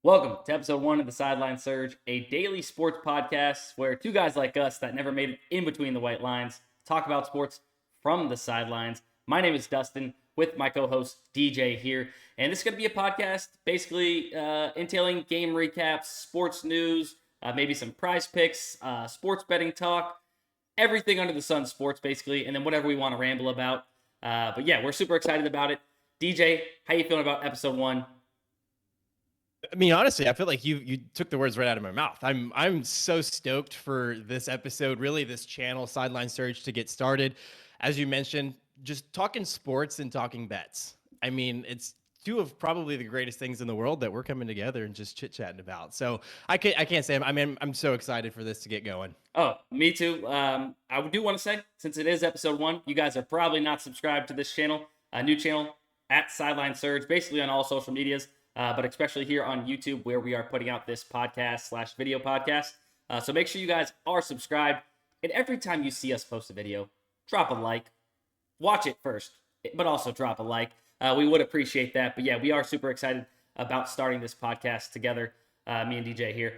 Welcome to episode 1 of the Sideline Surge, a daily sports podcast where two guys like us that never made it in between the white lines talk about sports from the sidelines. My name is Dustin with my co-host DJ here, and this is going to be a podcast basically entailing game recaps, sports news, maybe some prize picks, sports betting talk, everything under the sun sports basically, and then whatever we want to ramble about. But yeah, we're super excited about it. DJ, how you feeling about episode 1? I mean, honestly, I feel like you took the words right out of my mouth. I'm so stoked for this episode, really this channel, Sideline Surge, to get started. As you mentioned, just talking sports and talking bets. I mean, it's two of probably the greatest things in the world that we're coming together and just chit-chatting about. So I can't say, I'm so excited for this to get going. Oh, me too. I do want to say, since it is episode 1, you guys are probably not subscribed to this channel, a new channel at Sideline Surge, basically on all social medias. But especially here on YouTube where we are putting out this podcast/video podcast. So make sure you guys are subscribed. And every time you see us post a video, drop a like. Watch it first, but also drop a like. We would appreciate that. But yeah, we are super excited about starting this podcast together, me and DJ here.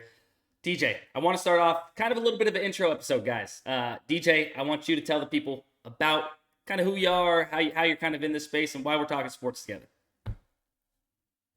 DJ, I want to start off kind of a little bit of an intro episode, guys. DJ, I want you to tell the people about kind of who you are, how you're kind of in this space, and why we're talking sports together.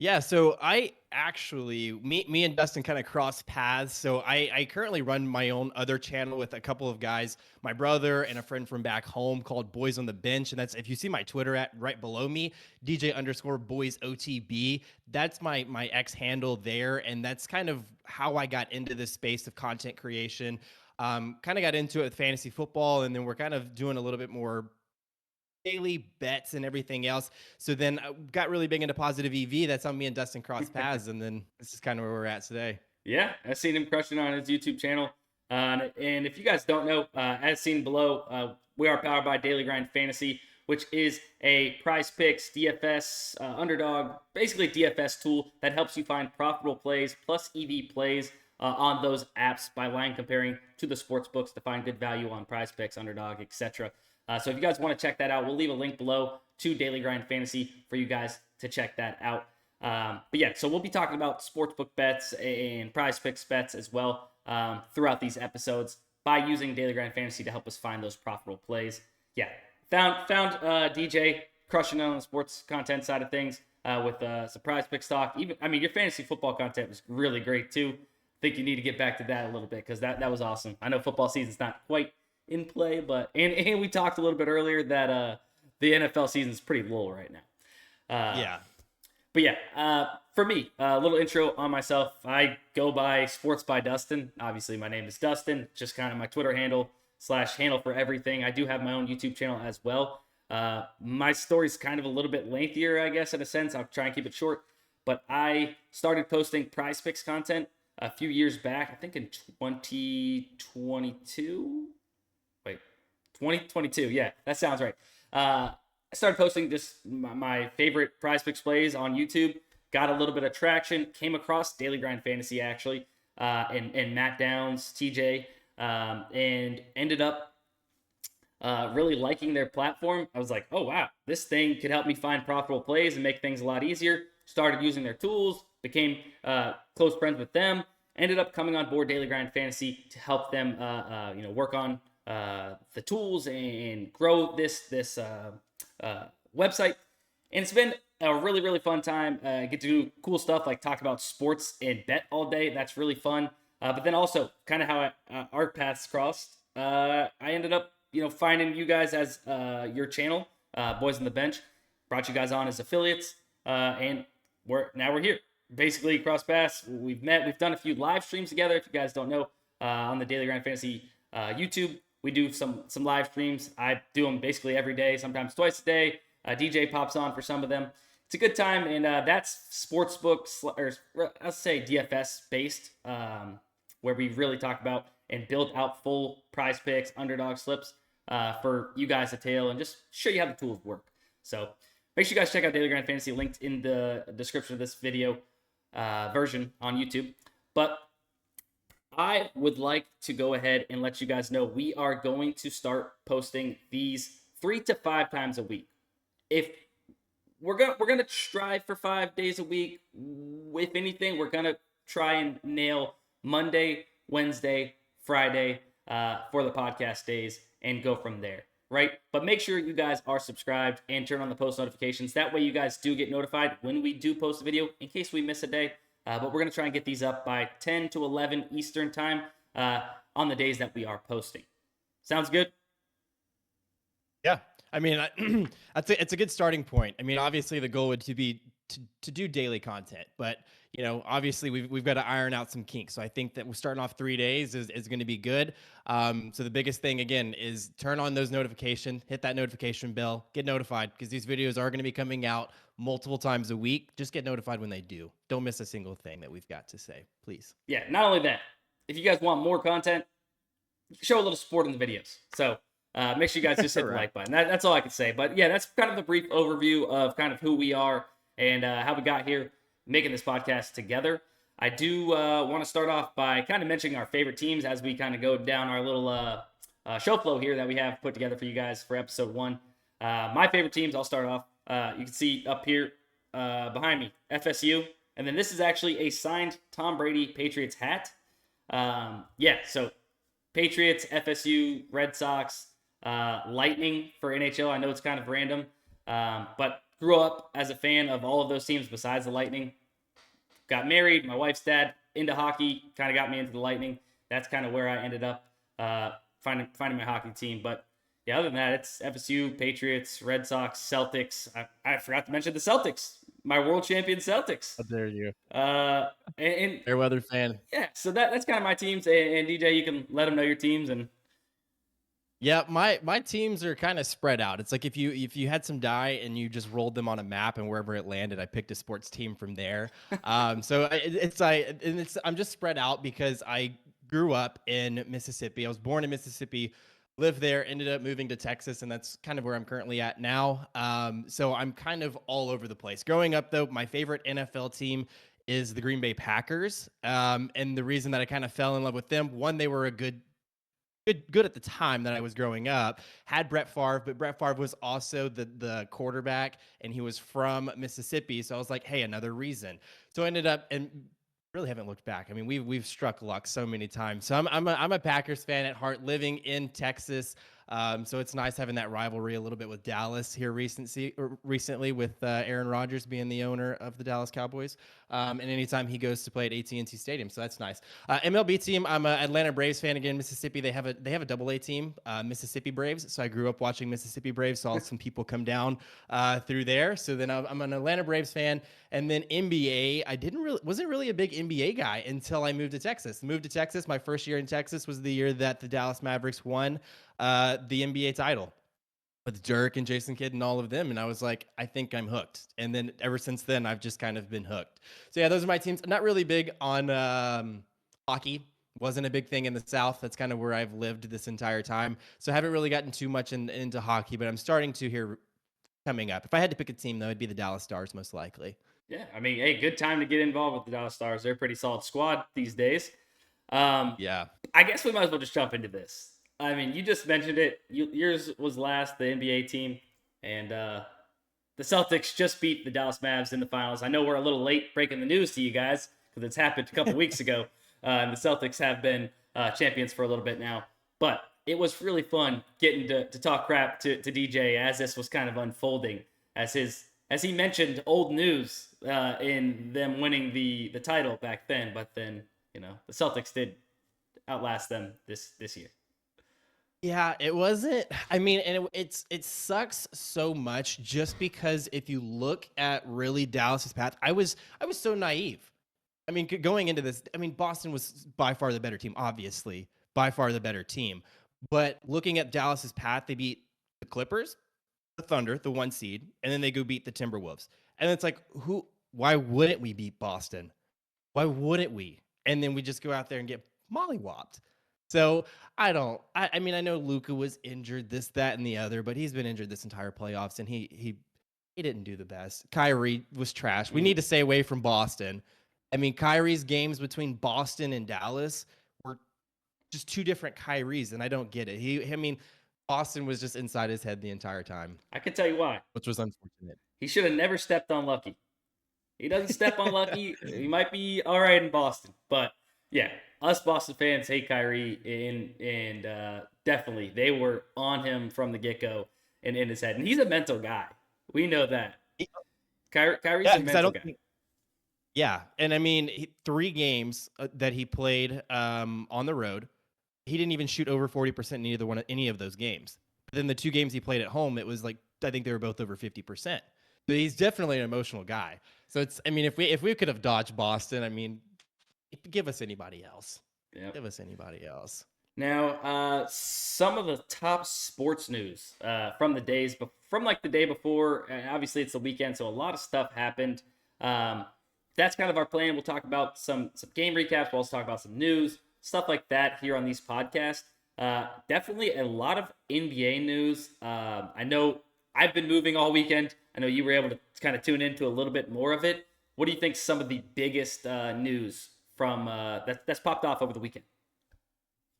Yeah, so I actually, me and Dustin kind of crossed paths. So I currently run my own other channel with a couple of guys, my brother and a friend from back home called Boys on the Bench. And that's, if you see my Twitter at right below me, DJ_Boys OTB, that's my X handle there. And that's kind of how I got into this space of content creation. Kind of got into it with fantasy football, and then we're kind of doing a little bit more daily bets and everything else. So then I got really big into positive EV. That's how me and Dustin crossed paths. And then this is kind of where we're at today. Yeah, I've seen him crushing on his YouTube channel. And if you guys don't know, as seen below, we are powered by Daily Grind Fantasy, which is a PrizePicks, DFS, underdog, basically DFS tool that helps you find profitable plays plus EV plays on those apps by line comparing to the sports books to find good value on PrizePicks, underdog, etc. So if you guys want to check that out, we'll leave a link below to Daily Grind Fantasy for you guys to check that out. But yeah, so we'll be talking about sportsbook bets and PrizePicks bets as well throughout these episodes by using Daily Grind Fantasy to help us find those profitable plays. Yeah, found DJ crushing on the sports content side of things with some PrizePicks talk. Your fantasy football content was really great too. I think you need to get back to that a little bit because that was awesome. I know football season's not quite in play, but and we talked a little bit earlier that the NFL season is pretty low right now. But yeah, for me, a little intro on myself. I go by Sports by Dustin. Obviously, my name is Dustin. Just kind of my Twitter handle / handle for everything. I do have my own YouTube channel as well. My story's kind of a little bit lengthier, I guess, in a sense. I'll try and keep it short. But I started posting PrizePicks content a few years back. I think in 2022. 2022, yeah, that sounds right. I started posting just my favorite PrizePicks plays on YouTube. Got a little bit of traction. Came across Daily Grind Fantasy actually, and Matt Downs, TJ, and ended up really liking their platform. I was like, oh wow, this thing could help me find profitable plays and make things a lot easier. Started using their tools. Became close friends with them. Ended up coming on board Daily Grind Fantasy to help them, work on the tools and grow this website. And it's been a really, really fun time. Get to do cool stuff like talk about sports and bet all day. That's really fun. But then also kind of how our paths crossed. I ended up, finding you guys as your channel, Boys on the Bench. Brought you guys on as affiliates. And we're here. Basically cross paths. We've met. We've done a few live streams together. If you guys don't know, on the Daily Grind Fantasy YouTube, we do some live streams. I do them basically every day, sometimes twice a day. DJ pops on for some of them. It's a good time, and that's sportsbook, or I'll say DFS based, where we really talk about and build out full PrizePicks, underdog slips for you guys to tail and just show you how the tools work. So make sure you guys check out Daily Grind Fantasy, linked in the description of this video version on YouTube. But I would like to go ahead and let you guys know we are going to start posting these 3 to 5 times a week. If we're gonna strive for 5 days a week. If anything, we're gonna try and nail Monday, Wednesday, Friday for the podcast days and go from there. Right? But make sure you guys are subscribed and turn on the post notifications. That way, you guys do get notified when we do post a video in case we miss a day. But we're going to try and get these up by 10 to 11 Eastern time on the days that we are posting. Sounds good? Yeah. I mean, it's a good starting point. I mean, obviously the goal would to be to do daily content, but obviously we've got to iron out some kinks. So I think that we're starting off 3 days is going to be good. So the biggest thing again is turn on those notifications, hit that notification bell, get notified because these videos are going to be coming out multiple times a week. Just get notified when they do. Don't miss a single thing that we've got to say, please. Yeah, not only that, if you guys want more content, show a little support in the videos. So make sure you guys just hit the like button. That's all I can say. But yeah, that's kind of the brief overview of kind of who we are and how we got here making this podcast together. I do want to start off by kind of mentioning our favorite teams as we kind of go down our little show flow here that we have put together for you guys for episode 1. My favorite teams, I'll start off. You can see up here behind me, FSU. And then this is actually a signed Tom Brady Patriots hat. So Patriots, FSU, Red Sox, Lightning for NHL. I know it's kind of random, but grew up as a fan of all of those teams besides the Lightning. Got married, my wife's dad into hockey, kind of got me into the Lightning. That's kind of where I ended up finding my hockey team. But yeah, other than that, it's FSU, Patriots, Red Sox, Celtics. I forgot to mention the Celtics, my world champion Celtics. How dare you? And Fairweather fan. Yeah, so that's kind of my teams. And DJ, you can let them know your teams. And yeah, my teams are kind of spread out. It's like if you had some die and you just rolled them on a map and wherever it landed, I picked a sports team from there. I'm just spread out because I grew up in Mississippi. I was born in Mississippi, lived there, ended up moving to Texas, and that's kind of where I'm currently at now. So I'm kind of all over the place. Growing up, though, my favorite NFL team is the Green Bay Packers. And the reason that I kind of fell in love with them, one, they were a good at the time that I was growing up, had Brett Favre, but Brett Favre was also the quarterback, and he was from Mississippi. So I was like, hey, another reason. So I ended up and really haven't looked back. I mean, we've struck luck so many times. So I'm a Packers fan at heart, living in Texas. So it's nice having that rivalry a little bit with Dallas here recently with Aaron Rodgers being the owner of the Dallas Cowboys. And anytime he goes to play at AT&T Stadium, so that's nice. MLB team, I'm an Atlanta Braves fan again. Mississippi, they have a AA team, Mississippi Braves. So I grew up watching Mississippi Braves. Saw some people come down through there. So then I'm an Atlanta Braves fan. And then NBA, wasn't really a big NBA guy until I moved to Texas. My first year in Texas was the year that the Dallas Mavericks won the NBA title with Dirk and Jason Kidd and all of them. And I was like, I think I'm hooked. And then ever since then, I've just kind of been hooked. So yeah, those are my teams. Not really big on hockey. Wasn't a big thing in the South. That's kind of where I've lived this entire time. So I haven't really gotten too much into hockey, but I'm starting to here coming up. If I had to pick a team, though, it'd be the Dallas Stars most likely. Yeah, I mean, hey, good time to get involved with the Dallas Stars. They're a pretty solid squad these days. Yeah. I guess we might as well just jump into this. I mean, you just mentioned it. Yours was last, the NBA team, and the Celtics just beat the Dallas Mavs in the finals. I know we're a little late breaking the news to you guys because it's happened a couple weeks ago, and the Celtics have been champions for a little bit now. But it was really fun getting to talk crap to DJ as this was kind of unfolding, as he mentioned old news in them winning the title back then. But then, the Celtics did outlast them this year. Yeah, it wasn't. I mean, and it sucks so much just because if you look at really Dallas's path, I was so naive. I mean, going into this, I mean, Boston was by far the better team, obviously, by far the better team. But looking at Dallas's path, they beat the Clippers, the Thunder, the 1 seed, and then they go beat the Timberwolves. And it's like, why wouldn't we beat Boston? Why wouldn't we? And then we just go out there and get mollywopped. So I mean, I know Luka was injured, this, that, and the other, but he's been injured this entire playoffs, and he didn't do the best. Kyrie was trash. We need to stay away from Boston. I mean, Kyrie's games between Boston and Dallas were just two different Kyries, and I don't get it. I mean, Boston was just inside his head the entire time, I can tell you why. which was unfortunate. He should have never stepped on Lucky. He doesn't step on Lucky. He might be all right in Boston, but yeah, us Boston fans hate Kyrie, and definitely they were on him from the get go and in his head. And he's a mental guy. We know that. Kyrie's Yeah, a because I mental don't guy. think. Yeah, and I mean, 3 games that he played on the road, he didn't even shoot over 40% in any of those games. But then the 2 games he played at home, it was like I think they were both over 50%. But he's definitely an emotional guy. So it's, I mean, if we could have dodged Boston, I mean, give us anybody else. Yep. Give us anybody else. Now, some of the top sports news from the days, from like the day before. Obviously, it's the weekend, so a lot of stuff happened. That's kind of our plan. We'll talk about some game recaps. We'll also talk about some news, stuff like that here on these podcasts. Definitely a lot of NBA news. I know I've been moving all weekend. I know you were able to kind of tune into a little bit more of it. What do you think some of the biggest news from that's popped off over the weekend?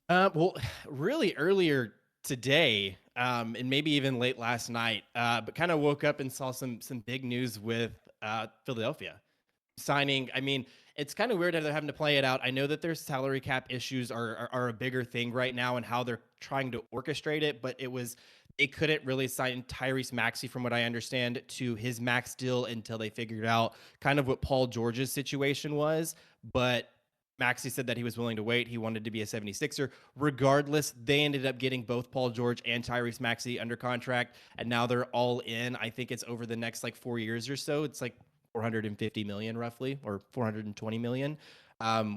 Well, really earlier today, and maybe even late last night, but kind of woke up and saw some big news with Philadelphia signing. I mean, it's kind of weird how they're having to play it out. I know that their salary cap issues are a bigger thing right now and how they're trying to orchestrate it, but they couldn't really sign Tyrese Maxey, from what I understand, to his max deal until they figured out kind of what Paul George's situation was. But Maxey said that he was willing to wait. He wanted to be a 76er. Regardless, they ended up getting both Paul George and Tyrese Maxey under contract, and now they're all in. I think it's over the next like 4 years or so. It's like 450 million roughly, or 420 million,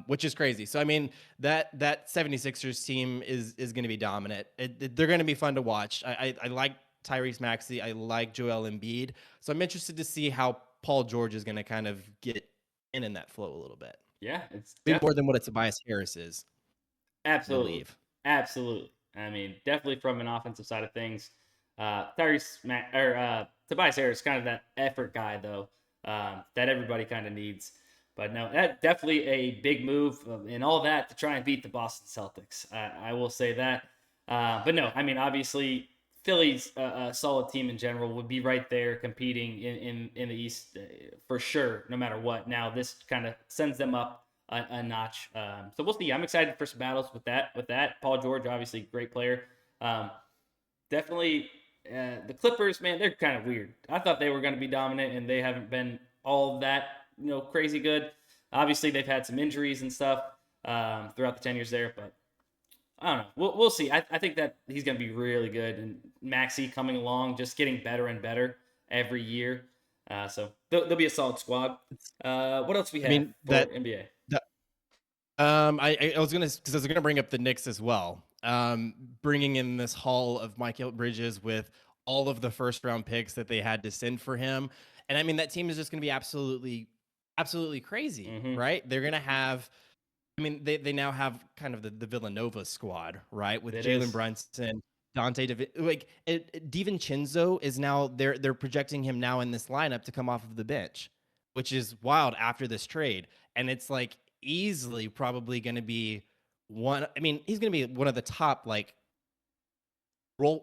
which is crazy. So I mean, that 76ers team is going to be dominant. They're going to be fun to watch. I like Tyrese Maxey. I like Joel Embiid. So I'm interested to see how Paul George is going to kind of get in that flow a little bit. Yeah, it's Maybe more than what a Tobias Harris is. absolutely, Believe. absolutely. I mean, definitely from an offensive side of things, Tobias Harris is kind of that effort guy though, that everybody kind of needs. But no, that definitely a big move and all that to try and beat the Boston Celtics. I will say that. But no, I mean, obviously, Philly's a solid team in general, would be right there competing in the East for sure, no matter what. Now, this kind of sends them up a notch. So we'll see. I'm excited for some battles with that. Paul George, obviously, great player. Definitely, the Clippers, man, they're kind of weird. I thought they were going to be dominant, and they haven't been all that crazy good. Obviously, they've had some injuries and stuff throughout the 10 years there, but I don't know. We'll see. I think that he's going to be really good, and Maxey coming along, just getting better and better every year. So they'll be a solid squad. What else we have for NBA? I was gonna bring up the Knicks as well. Bringing in this haul of Michael Bridges with all of the first round picks that they had to send for him, and I mean that team is just gonna be absolutely crazy, right? They're gonna have. I mean, they now have kind of the Villanova squad, right? With Jalen Brunson, Dante DiVincenzo is now they're projecting him now in this lineup to come off of the bench, which is wild after this trade. And it's like easily probably going to be one. I mean, he's going to be one of the top like role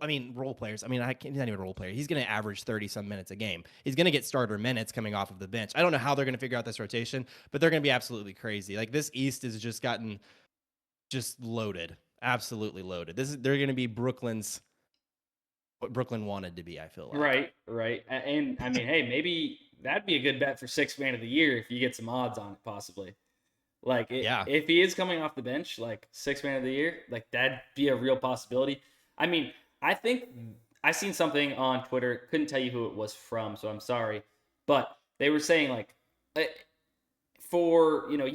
players. I mean, he's not even a role player. He's going to average 30 some minutes a game. He's going to get starter minutes coming off of the bench. I don't know how they're going to figure out this rotation, but they're going to be absolutely crazy. Like this East has just gotten just loaded, absolutely loaded. They're going to be what Brooklyn wanted to be, I feel like. Right. And I mean, hey, maybe that'd be a good bet for sixth man of the year if you get some odds on it, possibly. Like, if he is coming off the bench, like sixth man of the year, like that'd be a real possibility. I mean, I think I seen something on Twitter. Couldn't tell you who it was from, so I'm sorry. But they were saying like, you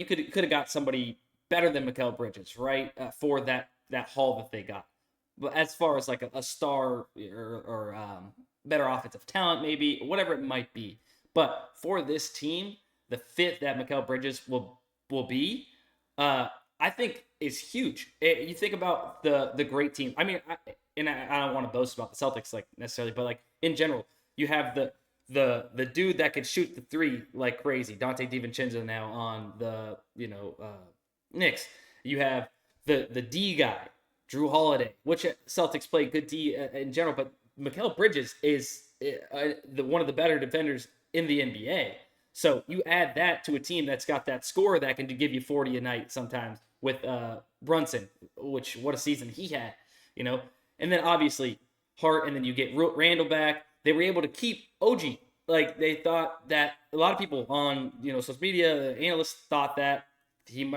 could have got somebody better than Mikal Bridges, right? For that haul that they got. But as far as like a star or better offensive talent, maybe whatever it might be. But for this team, the fit that Mikal Bridges will be, I think is huge. You think about the great team. I mean, I don't want to boast about the Celtics like necessarily, but like in general, you have the dude that could shoot the three like crazy, Dante DiVincenzo now on the Knicks. You have the D guy, Drew Holiday, which Celtics play good D in general, but Mikal Bridges is one of the better defenders in the NBA. So you add that to a team that's got that score that can give you 40 a night sometimes with Brunson, which what a season he had, you know. And then obviously Hart, and then you get Randall back. They were able to keep OG. Like they thought that a lot of people on social media, the analysts thought that he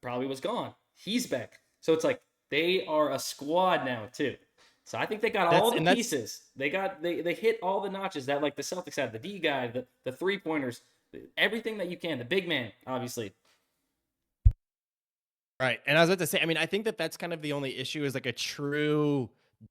probably was gone. He's back, so it's like they are a squad now too. So I think they got all the pieces. They hit all the notches that like the Celtics had, the D guy, the 3-pointers, everything that you can, the big man, obviously. Right. And I was about to say, I mean, I think that that's kind of the only issue is like a true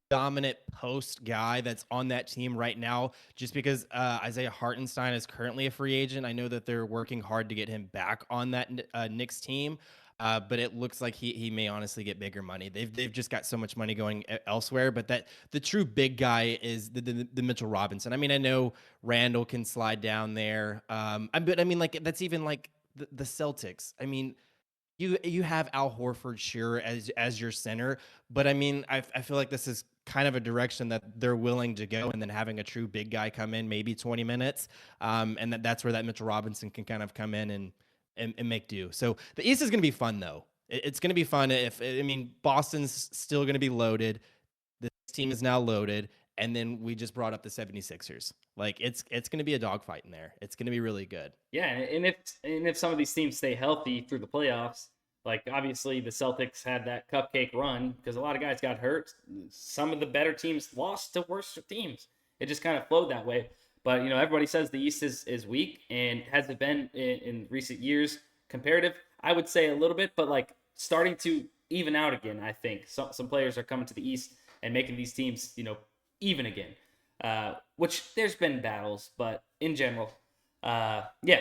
dominant post guy that's on that team right now, just because Isaiah Hartenstein is currently a free agent. I know that they're working hard to get him back on that Knicks team. But it looks like he may honestly get bigger money. They've just got so much money going elsewhere. But that the true big guy is the Mitchell Robinson. I mean, I know Randall can slide down there. But I mean, like that's even like the Celtics. I mean, you have Al Horford sure as your center, but I mean, I feel like this is kind of a direction that they're willing to go, and then having a true big guy come in maybe 20 minutes, and that's where that Mitchell Robinson can kind of come in and make do. So the East is going to be fun, though. It's going to be fun. I mean, Boston's still going to be loaded. This team is now loaded. And then we just brought up the 76ers. Like it's going to be a dogfight in there. It's going to be really good. Yeah, and if some of these teams stay healthy through the playoffs, like obviously the Celtics had that cupcake run because a lot of guys got hurt. Some of the better teams lost to worse teams. It just kind of flowed that way. But everybody says the East is weak, and has it been in recent years comparative? I would say a little bit, but like starting to even out again. I think some players are coming to the East and making these teams even again. Which there's been battles, but in general, yeah.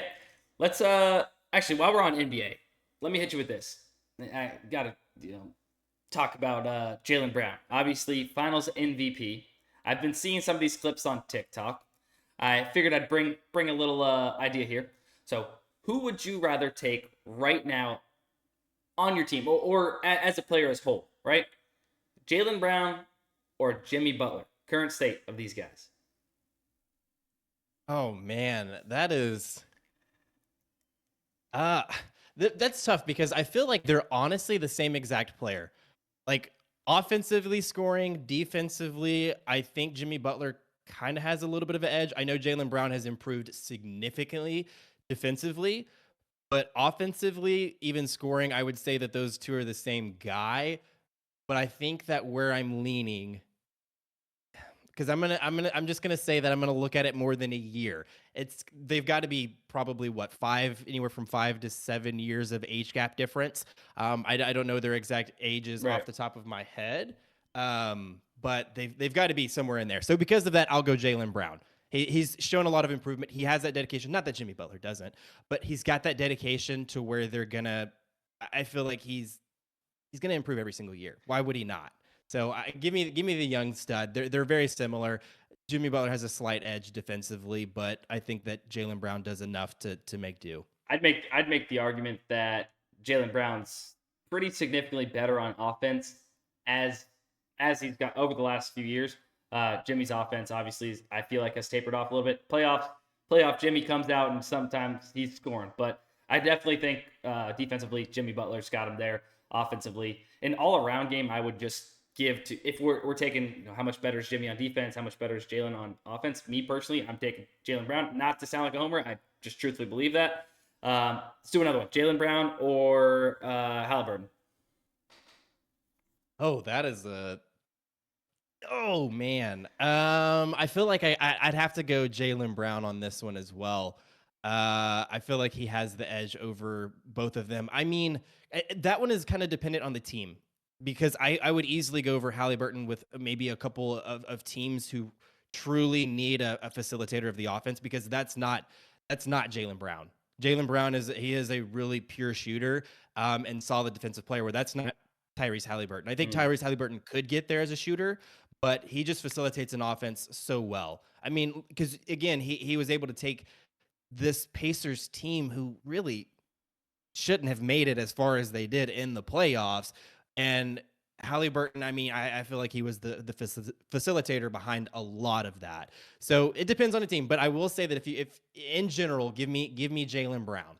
Let's actually, while we're on NBA, let me hit you with this. I gotta talk about Jaylen Brown. Obviously, Finals MVP. I've been seeing some of these clips on TikTok. I figured I'd bring a little idea here. So, who would you rather take right now on your team, or as a player as whole, right? Jaylen Brown or Jimmy Butler? Current state of these guys. Oh man, that is uh that's tough because I feel like they're honestly the same exact player. Like offensively scoring, defensively, I think Jimmy Butler kind of has a little bit of an edge. I know Jaylen Brown has improved significantly defensively, but offensively, even scoring, I would say that those two are the same guy. But I think that where I'm leaning, because I'm just gonna say that I'm gonna look at it more than a year. They've got to be probably what anywhere from 5 to 7 years of age gap difference. I don't know their exact ages Right. off the top of my head, but they've got to be somewhere in there. So because of that, I'll go Jaylen Brown. He's shown a lot of improvement. He has that dedication. Not that Jimmy Butler doesn't, but he's got that dedication to where they're gonna. I feel like he's gonna improve every single year. Why would he not? So give me the young stud. They're very similar. Jimmy Butler has a slight edge defensively, but I think that Jaylen Brown does enough to make do. I'd make the argument that Jaylen Brown's pretty significantly better on offense as he's got over the last few years. Jimmy's offense obviously I feel like has tapered off a little bit. Playoff Jimmy comes out and sometimes he's scoring, but I definitely think defensively Jimmy Butler's got him there. Offensively, an all-around game, I would just give to, if we're taking how much better is Jimmy on defense, how much better is Jaylen on offense. Me personally, I'm taking Jaylen Brown. Not to sound like a homer, I just truthfully believe that. Let's do another one: Jaylen Brown or Halliburton. Oh, that is a. Oh man, I feel like I'd have to go Jaylen Brown on this one as well. I feel like he has the edge over both of them. I mean, that one is kind of dependent on the team because I would easily go over Halliburton with maybe a couple of teams who truly need a facilitator of the offense because that's not Jaylen Brown. Jaylen Brown is a really pure shooter and solid defensive player where that's not Tyrese Halliburton. I think Tyrese Halliburton could get there as a shooter, but he just facilitates an offense so well. I mean, because again, he was able to take this Pacers team who really shouldn't have made it as far as they did in the playoffs and Halliburton, I mean, I feel like he was the facilitator behind a lot of that. So it depends on the team, but I will say that if in general, give me Jaylen Brown.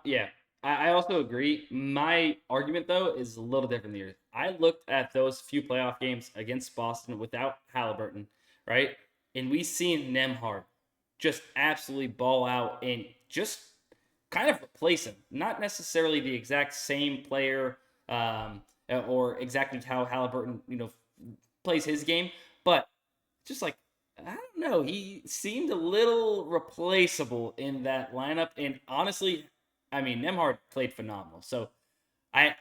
Yeah, I also agree. My argument though is a little different than yours. I looked at those few playoff games against Boston without Halliburton, right? And we seen Nemhard just absolutely ball out and just kind of replace him. Not necessarily the exact same player, or exactly how Halliburton, plays his game, but just like I don't know, he seemed a little replaceable in that lineup. And honestly, I mean, Nemhard played phenomenal. So I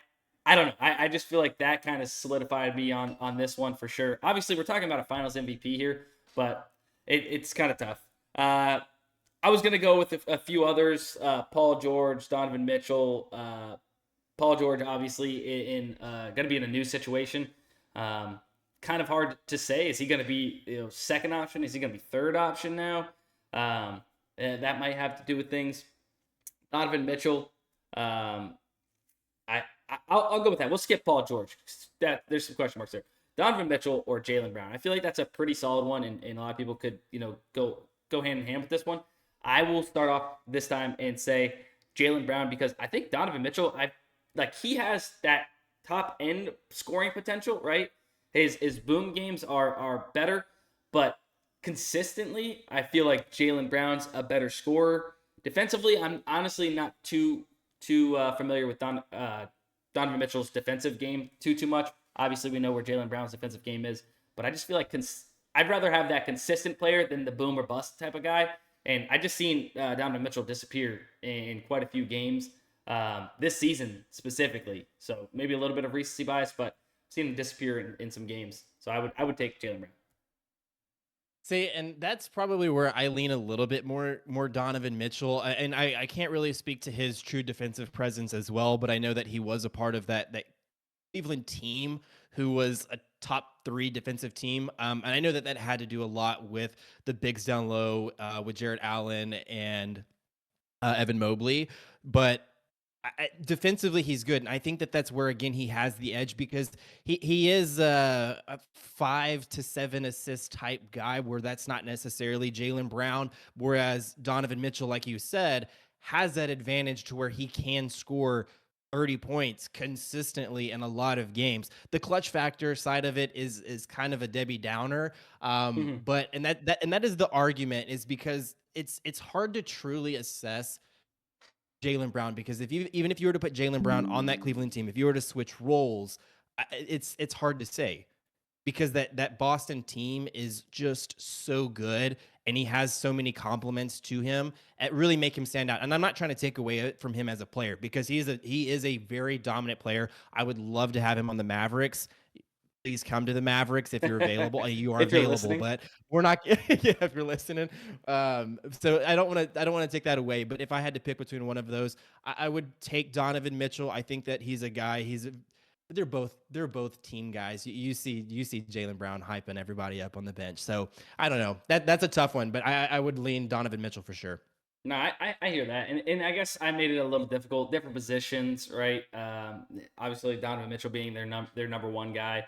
I don't know. I just feel like that kind of solidified me on this one for sure. Obviously, we're talking about a Finals MVP here, but it's kind of tough. I was gonna go with a few others: Paul George, Donovan Mitchell. Paul George, obviously, in going to be in a new situation. Kind of hard to say. Is he going to be second option? Is he going to be third option now? That might have to do with things. Donovan Mitchell. I'll go with that. We'll skip Paul George. There's some question marks there. Donovan Mitchell or Jaylen Brown. I feel like that's a pretty solid one, and a lot of people could go hand in hand with this one. I will start off this time and say Jaylen Brown because I think Donovan Mitchell. He has that top end scoring potential, right? His boom games are better, but consistently, I feel like Jaylen Brown's a better scorer. Defensively, I'm honestly not too familiar with Donovan Mitchell's defensive game too much. Obviously, we know where Jaylen Brown's defensive game is, but I just feel like I'd rather have that consistent player than the boom or bust type of guy. And I just seen Donovan Mitchell disappear in quite a few games this season specifically. So maybe a little bit of recency bias, but I've seen him disappear in some games. So I would take Jaylen Brown. See, and that's probably where I lean a little bit more Donovan Mitchell, and I can't really speak to his true defensive presence as well, but I know that he was a part of that Cleveland team who was a top 3 defensive team, and I know that had to do a lot with the bigs down low with Jarrett Allen and Evan Mobley, but defensively he's good, and I think that that's where again he has the edge because he is a 5 to 7 assist type guy where that's not necessarily Jaylen Brown, whereas Donovan Mitchell, like you said, has that advantage to where he can score 30 points consistently in a lot of games. The clutch factor side of it is kind of a Debbie Downer, Mm-hmm. but that is the argument is because it's hard to truly assess Jaylen Brown because even if you were to put Jaylen Brown on that Cleveland team, if you were to switch roles, it's hard to say because that Boston team is just so good and he has so many compliments to him that really make him stand out. And I'm not trying to take away from him as a player because he is a very dominant player. I would love to have him on the Mavericks. Please come to the Mavericks if you're available. You are If you're available, listening. but we're not. Yeah, if you're listening. So I don't want to take that away. But if I had to pick between one of those, I would take Donovan Mitchell. I think that he's a guy. They're both team guys. You see Jaylen Brown hyping everybody up on the bench. So I don't know. That's a tough one, but I would lean Donovan Mitchell for sure. No, I hear that, and I guess I made it a little difficult. Different positions, right? Obviously, Donovan Mitchell being their number one guy,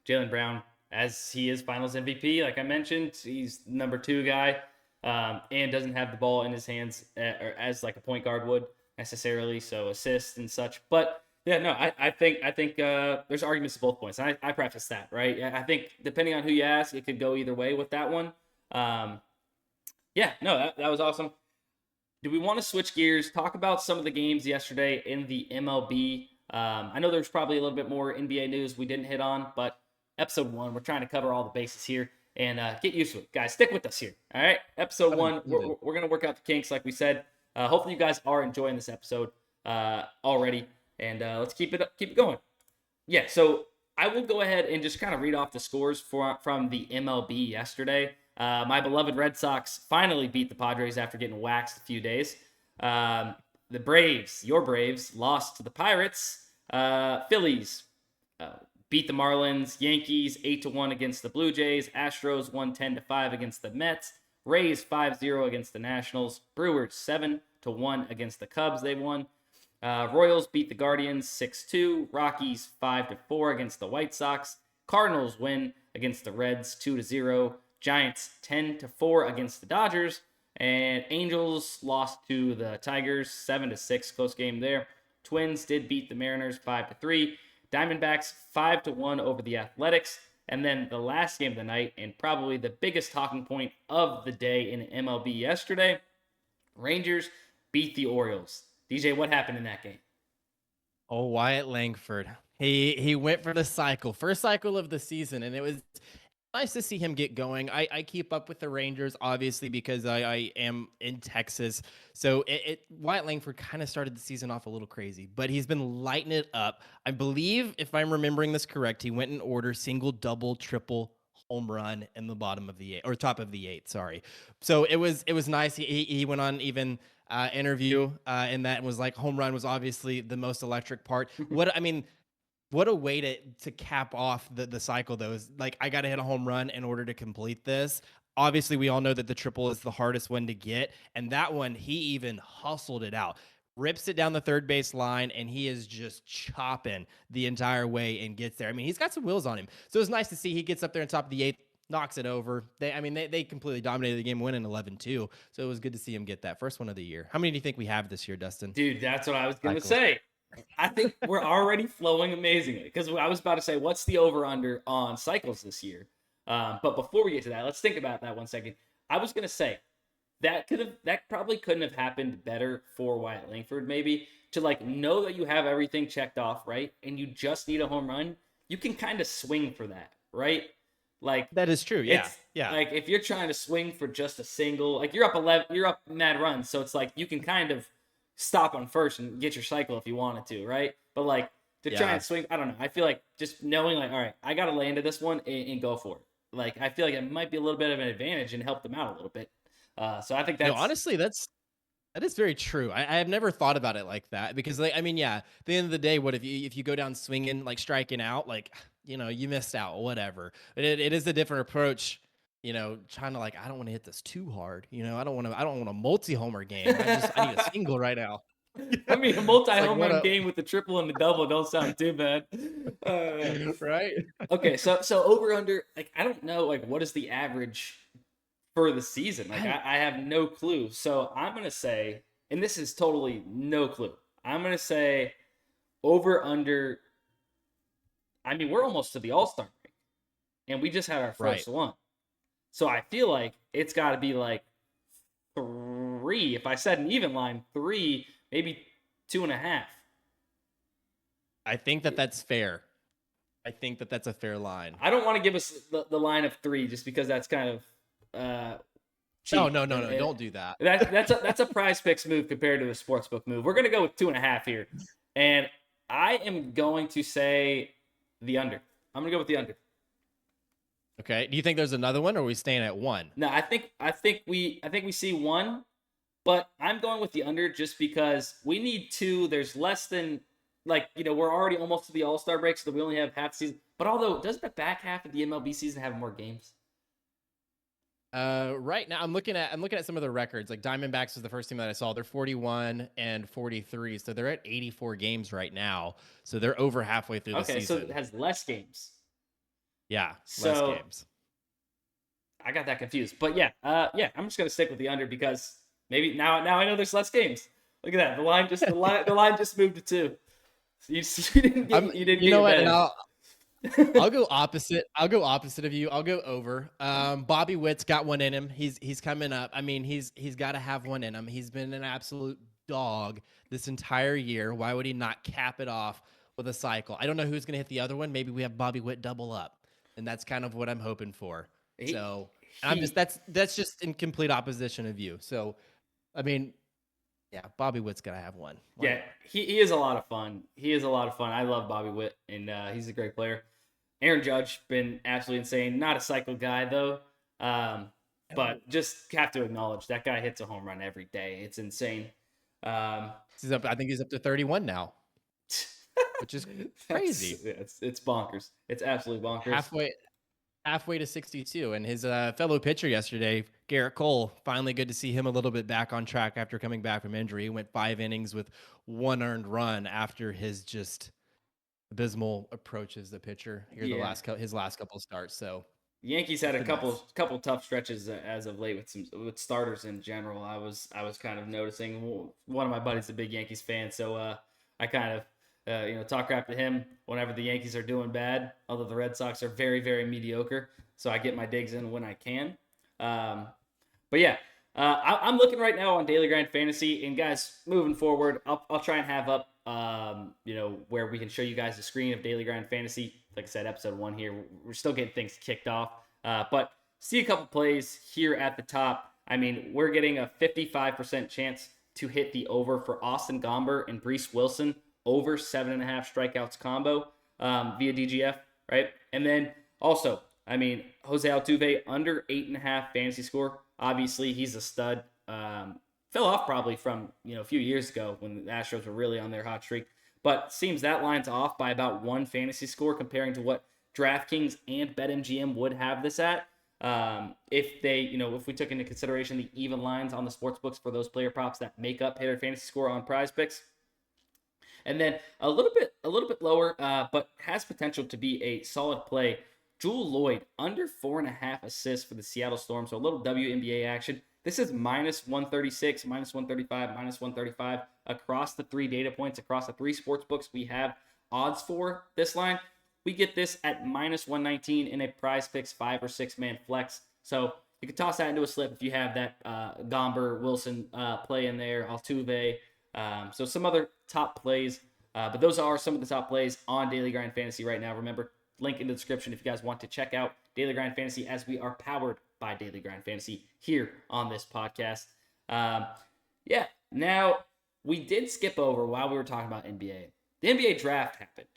Jaylen Brown as he is Finals MVP. Like I mentioned, he's number 2 guy, and doesn't have the ball in his hands or as like a point guard would necessarily. So assists and such, but yeah, no, I think there's arguments to both points. And I preface that, right? I think depending on who you ask, it could go either way with that one. Yeah, no, that was awesome. Do we want to switch gears, talk about some of the games yesterday in the MLB? I know there's probably a little bit more NBA news we didn't hit on, but episode 1, we're trying to cover all the bases here and get used to it. Guys, stick with us here, all right? Episode 1, we're going to work out the kinks like we said. Hopefully you guys are enjoying this episode already, and let's keep it going. Yeah, so I will go ahead and just kind of read off the scores from the MLB yesterday. My beloved Red Sox finally beat the Padres after getting waxed a few days. The Braves, your Braves, lost to the Pirates. Phillies beat the Marlins. Yankees 8-1 against the Blue Jays. Astros won 10-5 against the Mets. Rays 5-0 against the Nationals. Brewers 7-1 against the Cubs. They won. Royals beat the Guardians 6-2. Rockies 5-4 against the White Sox. Cardinals win against the Reds 2-0. Giants 10-4 against the Dodgers. And Angels lost to the Tigers 7-6. Close game there. Twins did beat the Mariners 5-3. Diamondbacks 5-1 over the Athletics. And then the last game of the night, and probably the biggest talking point of the day in MLB yesterday, Rangers beat the Orioles. DJ, what happened in that game? Oh, Wyatt Langford. He went for the cycle, first cycle of the season, and it was nice to see him get going. I keep up with the Rangers, obviously, because I am in Texas. So Wyatt Langford kind of started the season off a little crazy, but he's been lighting it up. I believe, if I'm remembering this correct, he went in order: single, double, triple, home run in the bottom of the eight, or top of the eight. Sorry. So it was nice. He went on even interview, and that was like, home run was obviously the most electric part. What a way to cap off the cycle, though. Is like, I got to hit a home run in order to complete this. Obviously, we all know that the triple is the hardest one to get, and that one, he even hustled it out, rips it down the third base line, and he is just chopping the entire way and gets there. I mean, he's got some wheels on him, so it's nice to see he gets up there on top of the eighth, knocks it over. They completely dominated the game, winning 11-2. So it was good to see him get that first one of the year. How many do you think we have this year, Dustin? Dude, that's what I was going to say. I think we're already flowing amazingly, because I was about to say, what's the over-under on cycles this year? But before we get to that, let's think about that 1 second. I was going to say, that probably couldn't have happened better for Wyatt Langford, maybe, to like know that you have everything checked off, right? And you just need a home run. You can kind of swing for that, right? Like, that is true. Yeah. Yeah. Like, if you're trying to swing for just a single, like, you're up 11, you're up mad runs, so it's like you can kind of stop on first and get your cycle if you wanted to, right? But like, to try and swing, I don't know. I feel like just knowing, like, all right, I got to lay into this one and go for it. Like, I feel like it might be a little bit of an advantage and help them out a little bit. So I think that's honestly, that is very true. I have never thought about it like that, because, like, at the end of the day, what if you go down swinging, like striking out, like, you missed out, whatever. But it is a different approach. Trying to, like, I don't want to hit this too hard. I don't want a multi-homer game. I need a single right now. I mean, a multi-home run game with the triple and the double don't sound too bad. Right? Okay, so over under, like, I don't know, like, what is the average for the season? Like, I have no clue. So I'm gonna say, and this is totally no clue, I'm gonna say over under. I mean, we're almost to the All-Star break, and we just had our first one. So I feel like it's got to be like 3. If I said an even line, 3, maybe 2.5. I think that's fair. I think that's a fair line. I don't want to give us the line of 3 just because that's kind of cheap. No, don't do that. That's a PrizePicks move compared to the sportsbook move. We're gonna go with 2.5 here, and I am going to say the under. I'm gonna go with the under. Okay. Do you think there's another one, or are we staying at 1? No, I think we see 1, but I'm going with the under just because we need 2. There's less than, like, we're already almost to the All-Star break, so we only have half the season. But although, doesn't the back half of the MLB season have more games? Right now I'm looking at some of the records. Like, Diamondbacks was the first team that I saw. They're 41 and 43, so they're at 84 games right now. So they're over halfway through the season. Okay, so it has less games. Yeah, less games. I got that confused, but yeah, I'm just gonna stick with the under because maybe now I know there's less games. Look at that, the line just moved to 2. So you didn't get, you didn't. You know what? And I'll go opposite. I'll go opposite of you. I'll go over. Bobby Witt's got one in him. He's coming up. I mean, he's got to have one in him. He's been an absolute dog this entire year. Why would he not cap it off with a cycle? I don't know who's gonna hit the other one. Maybe we have Bobby Witt double up. And that's kind of what I'm hoping for. That's just in complete opposition of you. So, I mean, yeah, Bobby Witt's got to have one. Yeah, he is a lot of fun. I love Bobby Witt, and he's a great player. Aaron Judge, been absolutely insane. Not a cycle guy, though. But just have to acknowledge that guy hits a home run every day. It's insane. I think he's up to 31 now. Which is crazy. It's bonkers. It's absolutely bonkers. Halfway to 62, and his fellow pitcher yesterday Garrett Cole, finally good to see him a little bit back on track after coming back from injury. He went 5 innings with 1 earned run after his just abysmal approach as the pitcher here Yeah. his last couple starts. So Yankees had it's a been nice. couple tough stretches as of late with starters in general. I was kind of noticing. One of my buddies a big Yankees fan, so I kind of talk crap to him whenever the Yankees are doing bad. Although the Red Sox are very mediocre, so I get my digs in when I can. Um, but yeah, I'm looking right now on Daily Grind Fantasy, and guys, moving forward, I'll try and have up where we can show you guys the screen of Daily Grind Fantasy. Like I said, episode 1 here, we're still getting things kicked off, but see a couple plays here at the top. I mean, we're getting a 55% chance to hit the over for Austin Gomber and Brees Wilson over 7.5 strikeouts combo via DGF, right? And then also, I mean, Jose Altuve under 8.5 fantasy score. Obviously, he's a stud. Fell off probably from a few years ago when the Astros were really on their hot streak. But seems that line's off by about 1 fantasy score comparing to what DraftKings and BetMGM would have this at. If they, if we took into consideration the even lines on the sports books for those player props that make up hitter fantasy score on PrizePicks. And then a little bit lower, but has potential to be a solid play. Jewel Lloyd under 4.5 assists for the Seattle Storm. So a little WNBA action. This is minus 136, minus 135, minus 135 across the 3 data points, across the 3 sports books we have odds for this line. We get this at minus 119 in a PrizePicks 5 or 6 man flex. So you can toss that into a slip if you have that Gomber, Wilson play in there, Altuve. So some other top plays. But those are some of the top plays on Daily Grind Fantasy right now. Remember, link in the description if you guys want to check out Daily Grind Fantasy, as we are powered by Daily Grind Fantasy here on this podcast. Now we did skip over while we were talking about NBA. The NBA draft happened.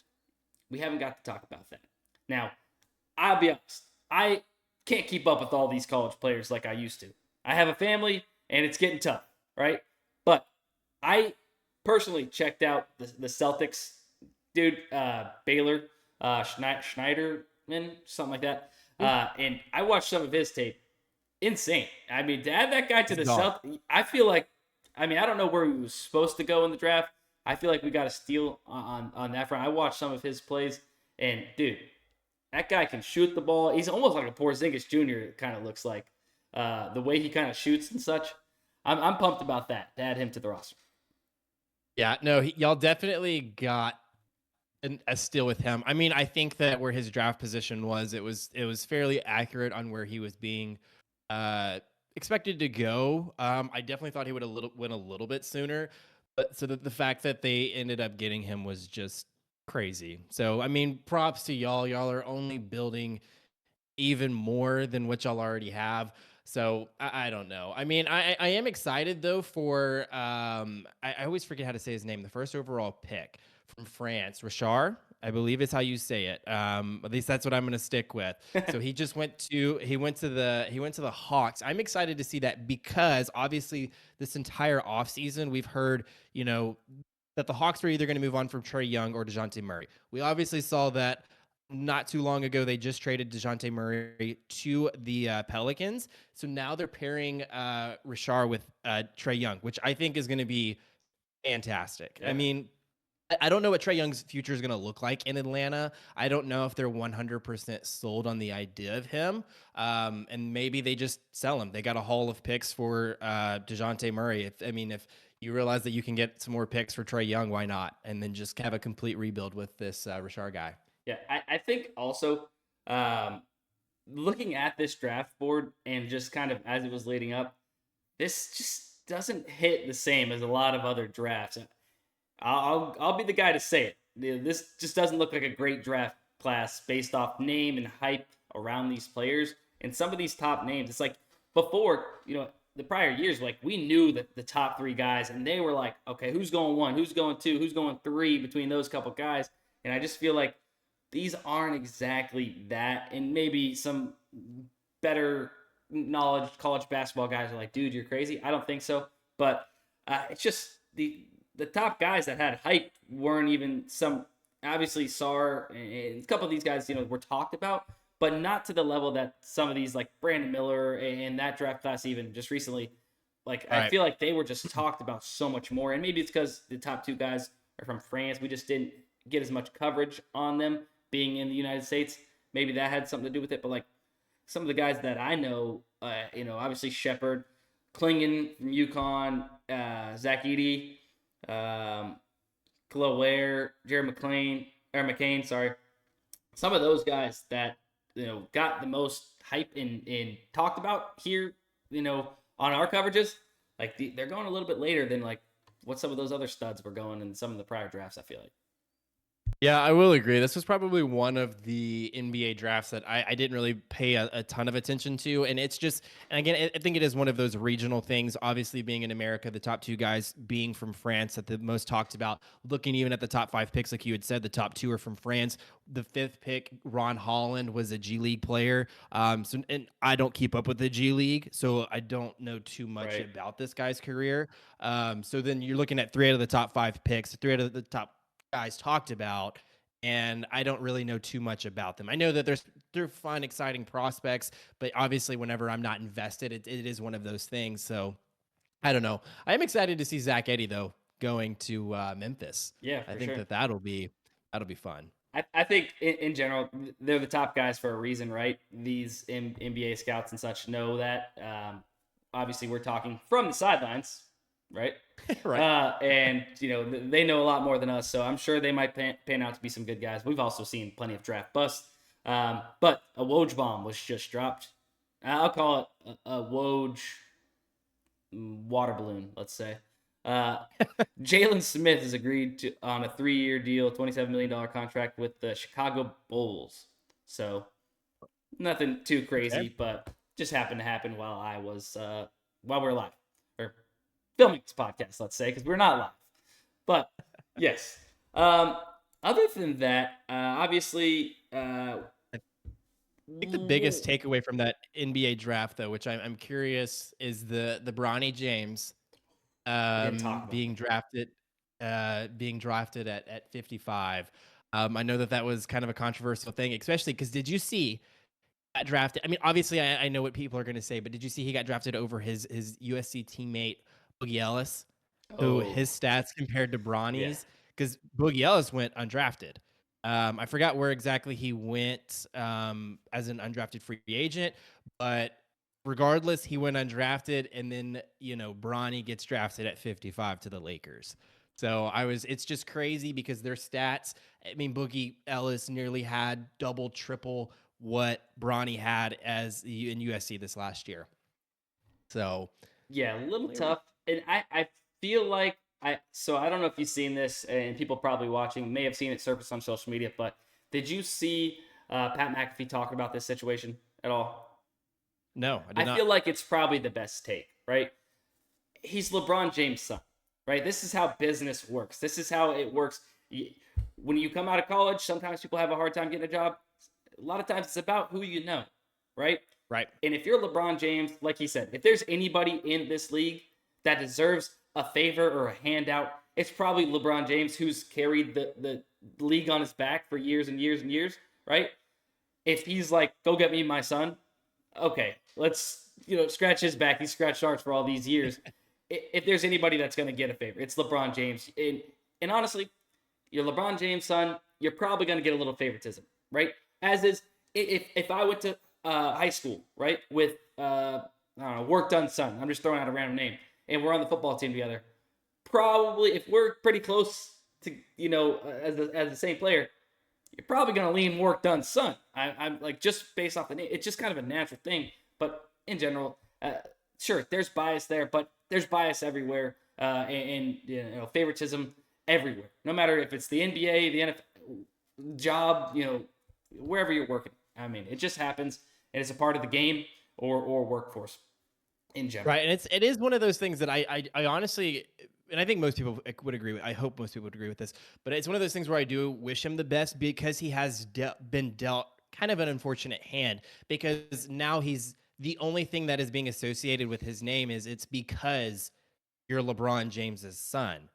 We haven't got to talk about that. Now, I'll be honest. I can't keep up with all these college players like I used to. I have a family, and it's getting tough, right? But I personally checked out the Celtics dude, Baylor, Schneiderman, something like that. And I watched some of his tape. Insane. I mean, to add that guy to the Celtics, I feel like, I don't know where he was supposed to go in the draft. I feel like we got a steal on that front. I watched some of his plays, and dude, that guy can shoot the ball. He's almost like a Porzingis Jr. It kind of looks like the way he kind of shoots and such. I'm pumped about that, to add him to the roster. Yeah, no, y'all definitely got a steal with him. I mean, I think that where his draft position was, it was fairly accurate on where he was being expected to go. I definitely thought he would have went a little bit sooner, but so the fact that they ended up getting him was just crazy. So I mean, props to y'all. Y'all are only building even more than what y'all already have. So I don't know. I mean, I am excited though for I always forget how to say his name. The first overall pick from France, Richard, I believe is how you say it. At least that's what I'm going to stick with. So he went to the Hawks. I'm excited to see that because obviously this entire offseason we've heard, that the Hawks were either going to move on from Trae Young or DeJounte Murray. We obviously saw that not too long ago. They just traded DeJounte Murray to the Pelicans. So now they're pairing Richard with Trae Young, which I think is going to be fantastic. Yeah. I mean, I don't know what Trae Young's future is going to look like in Atlanta. I don't know if they're 100% sold on the idea of him. And maybe they just sell him. They got a haul of picks for DeJounte Murray. If you realize that you can get some more picks for Trae Young, why not? And then just have a complete rebuild with this Richard guy. Yeah, I think also looking at this draft board and just kind of as it was leading up, this just doesn't hit the same as a lot of other drafts. I'll be the guy to say it. This just doesn't look like a great draft class based off name and hype around these players. And some of these top names, it's like before, the prior years, like we knew that the top 3 guys, and they were like, okay, who's going 1, who's going 2, who's going 3 between those couple guys. And I just feel like these aren't exactly that. And maybe some better knowledge college basketball guys are like, dude, you're crazy. I don't think so. But it's just the top guys that had hype weren't even some. Obviously, Sar and a couple of these guys, were talked about. but not to the level that some of these like Brandon Miller and that draft class even just recently. Like I Right. feel like they were just talked about so much more, and maybe it's because the top two guys are from France. We just didn't get as much coverage on them being in the United States. Maybe that had something to do with it. But like some of the guys that I know, obviously Shepard, Klingon from UConn, Zach Eady, um, Ware, Jared McCain, sorry. Some of those guys that got the most hype and talked about here, on our coverages, like they're going a little bit later than like what some of those other studs were going in some of the prior drafts. I feel like. Yeah, I will agree. This was probably one of the NBA drafts that I didn't really pay a ton of attention to. And it's just, and again, I think it is one of those regional things. Obviously, being in America, the top two guys being from France that the most talked about, looking even at the top 5 picks, like you had said, the top 2 are from France. The 5th pick, Ron Holland, was a G League player. And I don't keep up with the G League, so I don't know too much Right. about this guy's career. So then you're looking at 3 out of the top 5 picks, 3 out of the top guys talked about, and I don't really know too much about them. I know that they're fun, exciting prospects, but obviously, whenever I'm not invested, it is one of those things. So I don't know. I am excited to see Zach Edey though going to Memphis. Yeah, I for think sure. that'll be fun. I think in general they're the top guys for a reason, right? These NBA scouts and such know that. Obviously, we're talking from the sidelines, right? Right. And they know a lot more than us, so I'm sure they might pan out to be some good guys. We've also seen plenty of draft busts, but a Woj bomb was just dropped. I'll call it a Woj water balloon, let's say. Uh, Jalen Smith has agreed on a 3-year deal, $27 million contract with the Chicago Bulls. So nothing too Okay. crazy, but just happened to happen while we're live or filming this podcast, let's say, because we're not live. But yes. Um, Other than that, obviously, I think the biggest takeaway from that NBA draft, though, which I'm curious, is the Bronny James we didn't talk about being him. drafted at 55. I know that was kind of a controversial thing, especially because did you see got drafted? I mean, obviously, I know what people are going to say, but did you see he got drafted over his USC teammate Boogie Ellis, who Oh, his stats compared to yeah. Bronny's? Because Boogie Ellis went undrafted. I forgot where exactly he went as an undrafted free agent, but regardless, he went undrafted, and then Bronny gets drafted at 55 to the Lakers. So it's just crazy because their stats. I mean, Boogie Ellis nearly had double, triple what Bronny had in USC this last year. So Yeah, a little clearly, tough. And I feel like I don't know if you've seen this, and people probably watching may have seen it surface on social media, but did you see Pat McAfee talking about this situation at all? no, I did I not. feel like it's probably the best take, right? He's LeBron James' son, right? This is how business works. This is how it works. When you come out of college, sometimes people have a hard time getting a job. A lot of times it's about who you know, right? Right. And if you're LeBron James, like he said, if there's anybody in this league that deserves a favor or a handout, it's probably LeBron James, who's carried the league on his back for years and years and years, right? If he's like, go get me my son, okay, let's scratch his back. He's scratched ours for all these years. If there's anybody that's going to get a favor, it's LeBron James. And honestly, you're LeBron James' son, you're probably going to get a little favoritism, right? As is, if I went to high school, right, with I don't know, work done son. I'm just throwing out a random name, and we're on the football team together. Probably, if we're pretty close to as the same player, you're probably going to lean work done son. I'm like just based off the name. It's just kind of a natural thing. But in general, sure, there's bias there, but there's bias everywhere, and favoritism everywhere. No matter if it's the NBA, the NFL, job, wherever you're working. I mean, it just happens, and it's a part of the game or workforce in general. Right, and it is one of those things that I honestly, and I think most people would agree with. I hope most people would agree with this, but it's one of those things where I do wish him the best because he has been dealt kind of an unfortunate hand because now he's the only thing that is being associated with his name is it's because you're LeBron James's son.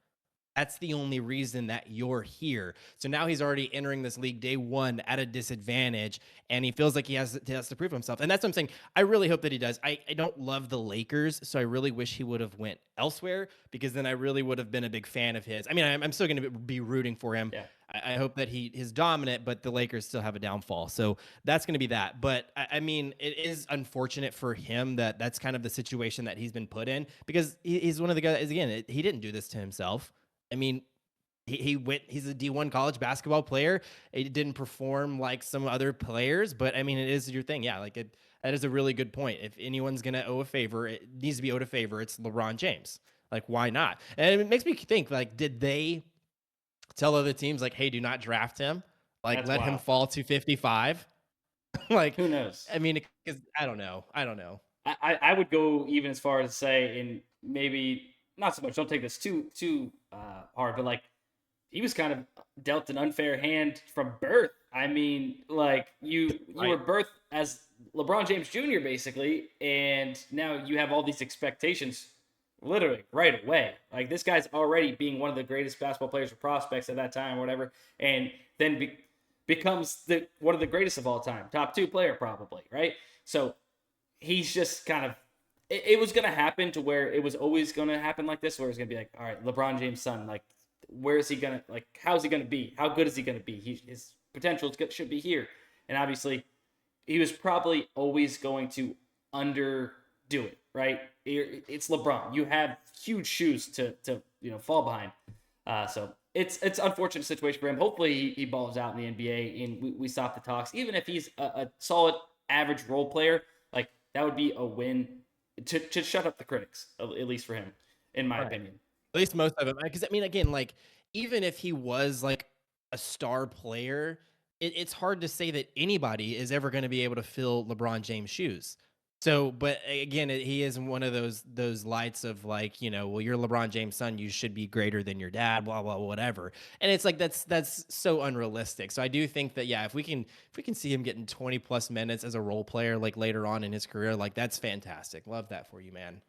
That's the only reason that you're here. So now he's already entering this league day one at a disadvantage, and he feels like he has to prove himself. And that's what I'm saying. I really hope that he does. I don't love the Lakers, so I really wish he would have went elsewhere, because then I really would have been a big fan of his. I mean, I'm still going to be rooting for him. Yeah. I hope that he is dominant, but the Lakers still have a downfall. So that's going to be that. But I mean, it is unfortunate for him that that's kind of the situation that he's been put in, because he's one of the guys, again, he didn't do this to himself. I mean, he's a D1 college basketball player. It didn't perform like some other players, but I mean, it is your thing. Yeah, that is a really good point. If anyone's going to owe a favor, it needs to be owed a favor. It's LeBron James. Like, why not? And it makes me think, like, did they tell other teams, like, hey, do not draft him? Like, That's let him wild. fall to 55? Like, Who knows? I mean, because I don't know. I would go even as far as to say, and maybe not so much. Don't take this too hard, but like he was kind of dealt an unfair hand from birth. I mean, like you were Right. birthed as LeBron James Jr. basically, and now you have all these expectations literally right away. Like this guy's already being one of the greatest basketball players or prospects at that time, or whatever, and then becomes one of the greatest of all time, top two player probably, right? So he's just kind of it was gonna happen to where it was always gonna happen like this, where it's gonna be like, all right, LeBron James' son, like, where is he gonna like? How's he gonna be? How good is he gonna be? His potential should be here, and obviously, he was probably always going to underdo it, right? It's LeBron. You have huge shoes to fall behind. So it's unfortunate situation for him. Hopefully he balls out in the NBA and we stop the talks. Even if he's a solid average role player, like that would be a win to shut up the critics, at least for him, in my Right. opinion. At least most of them. Because I mean, again, like, even if he was like a star player, it's hard to say that anybody is ever going to be able to fill LeBron James' shoes. So, but again, he is one of those lights of, like, well, you're LeBron James' son, you should be greater than your dad, blah blah whatever. And it's like that's so unrealistic. So I do think that, yeah, if we can see him getting 20 plus minutes as a role player, like, later on in his career, like, that's fantastic. Love that for you, man.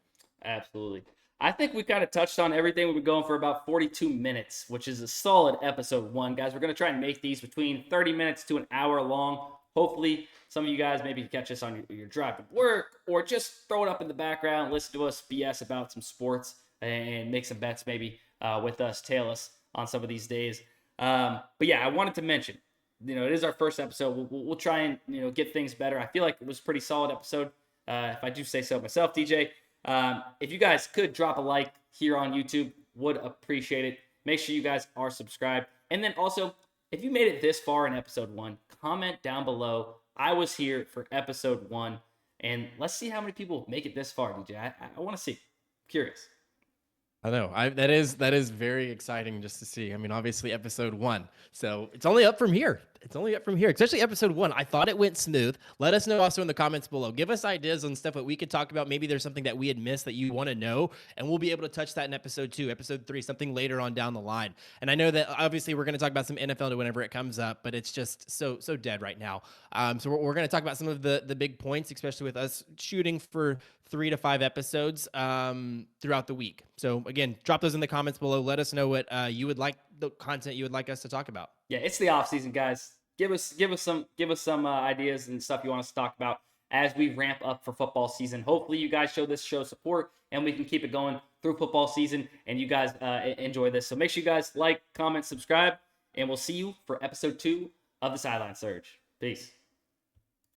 Absolutely. I think we kind of touched on everything. We've been going for about 42 minutes, which is a solid episode one, guys. We're going to try and make these between 30 minutes to an hour long. Hopefully, some of you guys maybe catch us on your drive to work, or just throw it up in the background, listen to us BS about some sports, and make some bets maybe with us, tail us on some of these days. But yeah, I wanted to mention, it is our first episode. We'll try and get things better. I feel like it was a pretty solid episode, if I do say so myself, DJ. If you guys could drop a like here on YouTube, would appreciate it. Make sure you guys are subscribed. And then also, if you made it this far in episode one, comment down below. I was here for episode one. And let's see how many people make it this far, DJ. I want to see. Curious. I know. That is very exciting just to see. I mean, obviously episode one, so it's only up from here. Especially episode one. I thought it went smooth. Let us know also in the comments below. Give us ideas on stuff that we could talk about. Maybe there's something that we had missed that you want to know, and we'll be able to touch that in episode two, episode three, something later on down the line. And I know that obviously we're going to talk about some NFL whenever it comes up, but it's just so dead right now. So we're going to talk about some of the big points, especially with us shooting for 3 to 5 episodes throughout the week. So again, drop those in the comments below. Let us know what you would like, the content you would like us to talk about. Yeah, it's the off season, guys. Give us some ideas and stuff you want us to talk about as we ramp up for football season. Hopefully, you guys show support, and we can keep it going through football season, and you guys enjoy this. So make sure you guys like, comment, subscribe, and we'll see you for episode 2 of the Sideline Surge. Peace.